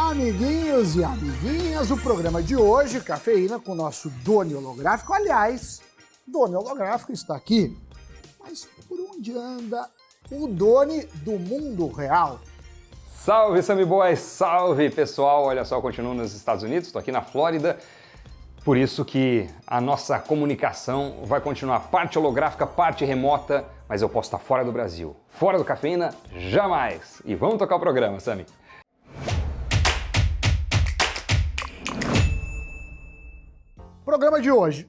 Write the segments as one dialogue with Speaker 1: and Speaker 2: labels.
Speaker 1: Amiguinhos e amiguinhas, o programa de hoje, Cafeína, com o nosso Doni Holográfico. Aliás, Doni Holográfico está aqui, mas por onde anda o Doni do mundo real?
Speaker 2: Salve, Sammy Boy! Salve, pessoal! Olha só, eu continuo nos Estados Unidos, estou aqui na Flórida, por isso que a nossa comunicação vai continuar parte holográfica, parte remota, mas eu posso estar fora do Brasil. Fora do Cafeína, jamais! E vamos tocar o programa, Sammy!
Speaker 1: O programa de hoje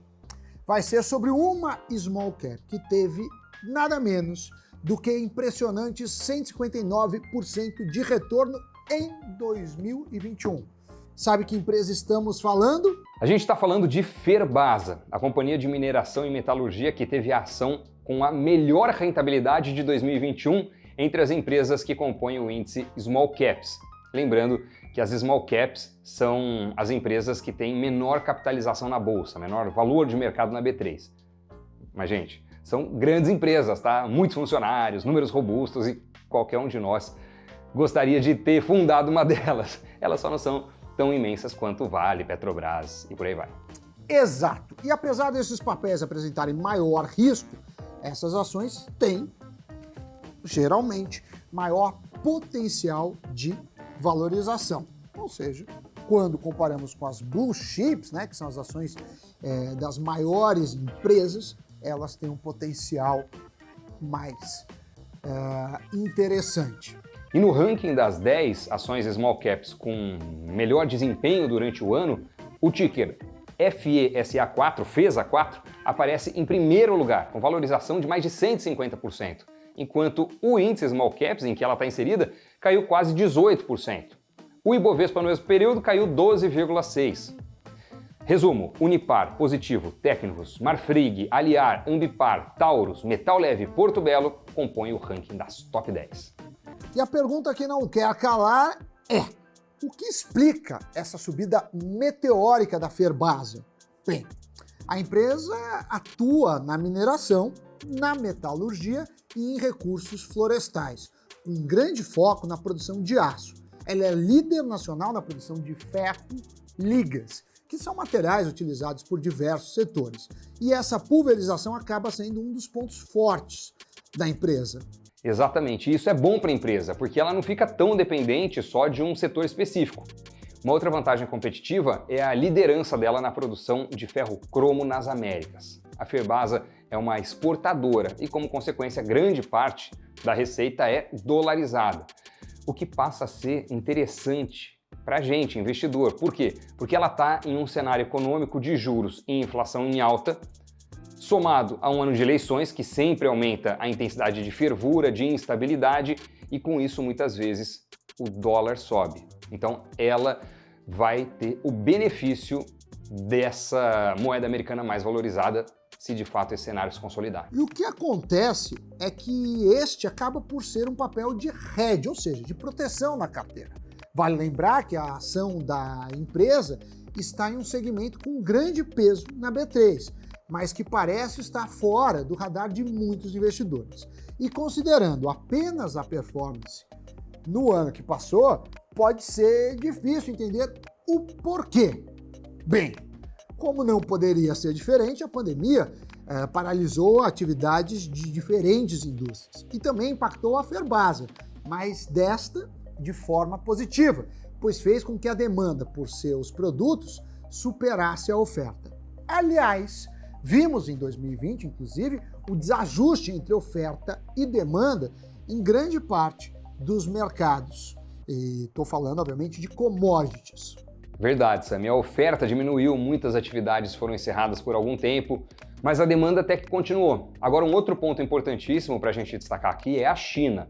Speaker 1: vai ser sobre uma small cap que teve nada menos do que impressionantes 159% de retorno em 2021. Sabe que empresa estamos falando?
Speaker 2: A gente está falando de Ferbasa, a companhia de mineração e metalurgia que teve a ação com a melhor rentabilidade de 2021 entre as empresas que compõem o índice Small Caps. Lembrando que as Small Caps são as empresas que têm menor capitalização na bolsa, menor valor de mercado na B3. Mas, gente, são grandes empresas, tá? Muitos funcionários, números robustos e qualquer um de nós gostaria de ter fundado uma delas. Elas só não são tão imensas quanto Vale, Petrobras e por aí vai.
Speaker 1: Exato. E apesar desses papéis apresentarem maior risco, essas ações têm, geralmente, maior potencial de valorização. Ou seja, quando comparamos com as blue chips, né, que são as ações das maiores empresas, elas têm um potencial mais interessante.
Speaker 2: E no ranking das 10 ações small caps com melhor desempenho durante o ano, o ticker FESA4, FESA4, aparece em primeiro lugar, com valorização de mais de 150%, enquanto o índice small caps, em que ela está inserida, caiu quase 18%. O Ibovespa no mesmo período caiu 12,6%. Resumo: Unipar, Positivo, Técnicos, Marfrig, Aliar, Ambipar, Taurus, Metal Leve e Porto Belo compõem o ranking das top 10.
Speaker 1: E a pergunta que não quer calar é: o que explica essa subida meteórica da Ferbasa? Bem, a empresa atua na mineração, na metalurgia e em recursos florestais, com um grande foco na produção de aço. Ela é líder nacional na produção de ferro, ligas, que são materiais utilizados por diversos setores. E essa pulverização acaba sendo um dos pontos fortes da empresa.
Speaker 2: Exatamente, isso é bom para a empresa, porque ela não fica tão dependente só de um setor específico. Uma outra vantagem competitiva é a liderança dela na produção de ferro cromo nas Américas. A Ferbasa é uma exportadora e, como consequência, grande parte da receita é dolarizada, o que passa a ser interessante para a gente, investidor. Por quê? Porque ela está em um cenário econômico de juros e inflação em alta, somado a um ano de eleições que sempre aumenta a intensidade de fervura, de instabilidade, e com isso muitas vezes o dólar sobe. Então ela vai ter o benefício dessa moeda americana mais valorizada se de fato esse cenário se consolidar.
Speaker 1: E o que acontece é que este acaba por ser um papel de hedge, ou seja, de proteção na carteira. Vale lembrar que a ação da empresa está em um segmento com grande peso na B3, mas que parece estar fora do radar de muitos investidores. E considerando apenas a performance no ano que passou, pode ser difícil entender o porquê. Bem, como não poderia ser diferente, a pandemia paralisou atividades de diferentes indústrias e também impactou a Ferbasa, mas desta de forma positiva, pois fez com que a demanda por seus produtos superasse a oferta. Aliás, vimos em 2020, inclusive, o desajuste entre oferta e demanda em grande parte dos mercados. E estou falando, obviamente, de commodities.
Speaker 2: Verdade, Sammy. A oferta diminuiu, muitas atividades foram encerradas por algum tempo, mas a demanda até que continuou. Agora, um outro ponto importantíssimo para a gente destacar aqui é a China.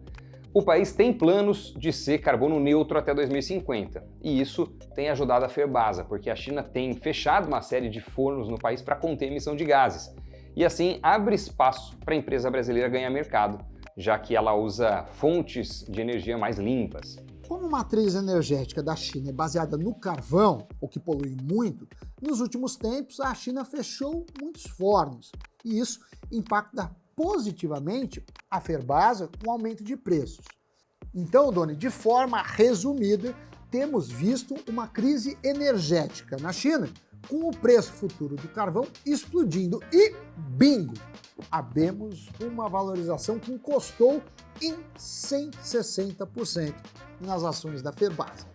Speaker 2: O país tem planos de ser carbono neutro até 2050, e isso tem ajudado a Ferbasa, porque a China tem fechado uma série de fornos no país para conter a emissão de gases, e assim abre espaço para a empresa brasileira ganhar mercado, já que ela usa fontes de energia mais limpas.
Speaker 1: Como a matriz energética da China é baseada no carvão, o que polui muito, nos últimos tempos a China fechou muitos fornos, e isso impacta positivamente a Ferbasa com aumento de preços. Então, Doni, de forma resumida, temos visto uma crise energética na China, com o preço futuro do carvão explodindo e, bingo, abemos uma valorização que encostou em 160% nas ações da Ferbasa.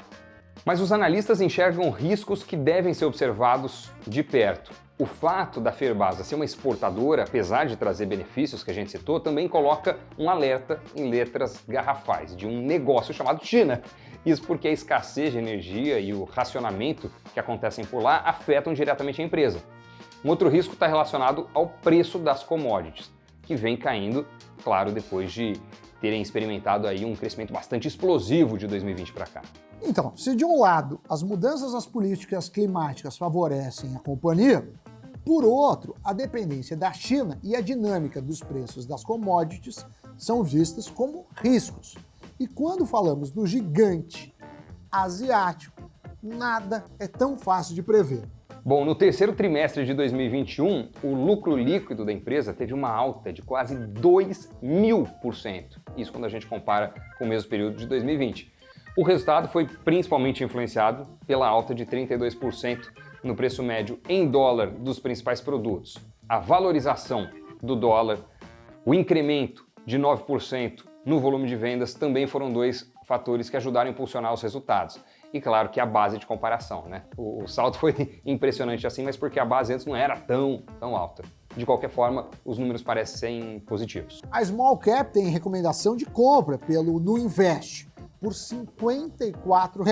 Speaker 2: Mas os analistas enxergam riscos que devem ser observados de perto. O fato da Ferbasa ser uma exportadora, apesar de trazer benefícios que a gente citou, também coloca um alerta em letras garrafais de um negócio chamado China. Isso porque a escassez de energia e o racionamento que acontecem por lá afetam diretamente a empresa. Um outro risco está relacionado ao preço das commodities, que vem caindo, claro, depois de terem experimentado aí um crescimento bastante explosivo de 2020 para cá.
Speaker 1: Então, se de um lado as mudanças nas políticas climáticas favorecem a companhia, por outro, a dependência da China e a dinâmica dos preços das commodities são vistas como riscos. E quando falamos do gigante asiático, nada é tão fácil de prever.
Speaker 2: Bom, no terceiro trimestre de 2021, o lucro líquido da empresa teve uma alta de quase 2.000%. Isso quando a gente compara com o mesmo período de 2020. O resultado foi principalmente influenciado pela alta de 32% no preço médio em dólar dos principais produtos. A valorização do dólar, o incremento de 9% no volume de vendas também foram dois fatores que ajudaram a impulsionar os resultados. E claro que a base de comparação, né? O salto foi impressionante assim, mas porque a base antes não era tão alta. De qualquer forma, os números parecem positivos.
Speaker 1: A Small Cap tem recomendação de compra pelo Nuinvest por R$ 54.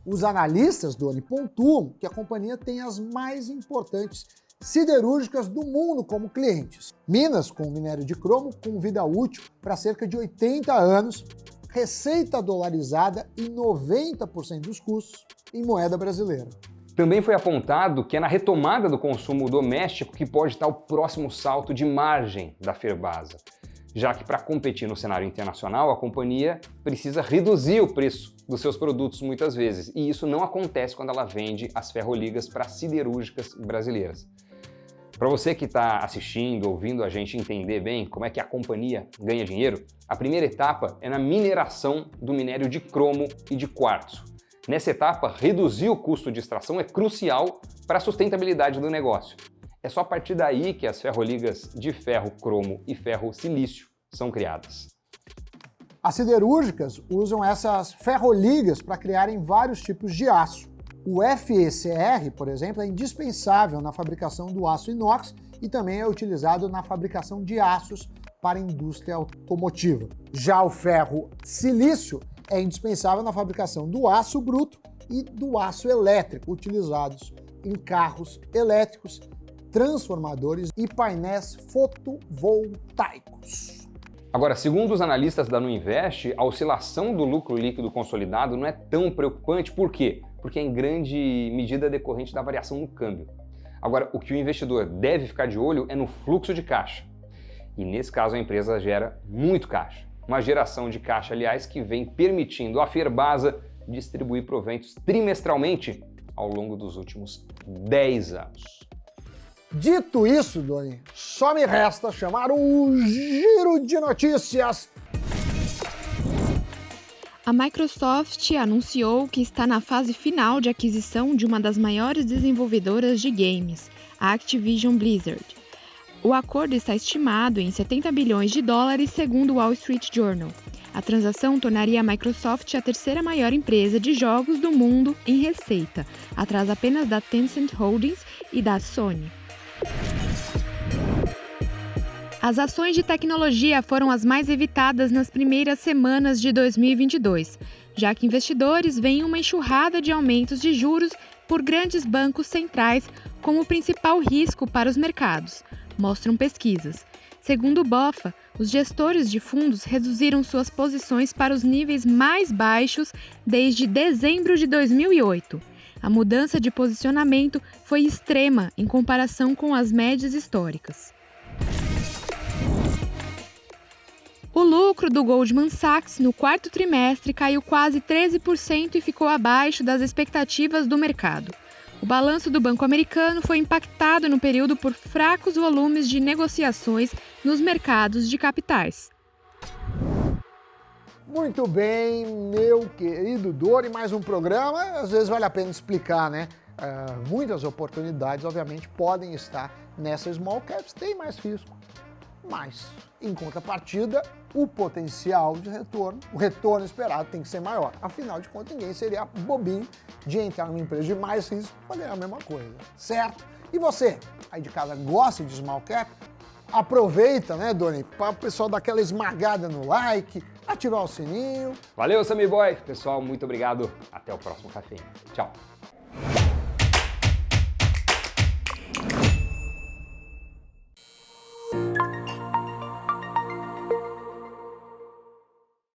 Speaker 1: Os analistas, Doni, pontuam que a companhia tem as mais importantes siderúrgicas do mundo como clientes. Minas com minério de cromo com vida útil para cerca de 80 anos, receita dolarizada e 90% dos custos em moeda brasileira.
Speaker 2: Também foi apontado que é na retomada do consumo doméstico que pode estar o próximo salto de margem da Ferbasa, já que para competir no cenário internacional a companhia precisa reduzir o preço dos seus produtos muitas vezes, e isso não acontece quando ela vende as ferroligas para siderúrgicas brasileiras. Para você que está assistindo, ouvindo a gente entender bem como é que a companhia ganha dinheiro, a primeira etapa é na mineração do minério de cromo e de quartzo. Nessa etapa, reduzir o custo de extração é crucial para a sustentabilidade do negócio. É só a partir daí que as ferroligas de ferro cromo e ferro silício são criadas.
Speaker 1: As siderúrgicas usam essas ferroligas para criarem vários tipos de aço. O FECR, por exemplo, é indispensável na fabricação do aço inox e também é utilizado na fabricação de aços para a indústria automotiva. Já o ferro silício é indispensável na fabricação do aço bruto e do aço elétrico, utilizados em carros elétricos, transformadores e painéis fotovoltaicos.
Speaker 2: Agora, segundo os analistas da Nuinvest, a oscilação do lucro líquido consolidado não é tão preocupante. Por quê? Porque é em grande medida decorrente da variação no câmbio. Agora, o que o investidor deve ficar de olho é no fluxo de caixa. E nesse caso a empresa gera muito caixa. Uma geração de caixa, aliás, que vem permitindo à Ferbasa distribuir proventos trimestralmente ao longo dos últimos 10 anos.
Speaker 1: Dito isso, Doni, só me resta chamar o Giro de Notícias.
Speaker 3: A Microsoft anunciou que está na fase final de aquisição de uma das maiores desenvolvedoras de games, a Activision Blizzard. O acordo está estimado em 70 bilhões de dólares, segundo o Wall Street Journal. A transação tornaria a Microsoft a terceira maior empresa de jogos do mundo em receita, atrás apenas da Tencent Holdings e da Sony. As ações de tecnologia foram as mais evitadas nas primeiras semanas de 2022, já que investidores veem uma enxurrada de aumentos de juros por grandes bancos centrais como o principal risco para os mercados, mostram pesquisas. Segundo o BofA, os gestores de fundos reduziram suas posições para os níveis mais baixos desde dezembro de 2008. A mudança de posicionamento foi extrema em comparação com as médias históricas. O lucro do Goldman Sachs no quarto trimestre caiu quase 13% e ficou abaixo das expectativas do mercado. O balanço do banco americano foi impactado no período por fracos volumes de negociações nos mercados de capitais.
Speaker 1: Muito bem, meu querido Dori, mais um programa. Às vezes vale a pena explicar, né? Muitas oportunidades, obviamente, podem estar nessa small caps, tem mais risco, mas, em contrapartida, o potencial de retorno, o retorno esperado tem que ser maior. Afinal de contas, ninguém seria bobinho de entrar numa empresa de mais risco para ganhar a mesma coisa, certo? E você, aí de casa, gosta de small cap? Aproveita, né, Doni, para o pessoal dar aquela esmagada no like, ativar o sininho.
Speaker 2: Valeu, Sammy Boy. Pessoal, muito obrigado. Até o próximo café. Tchau.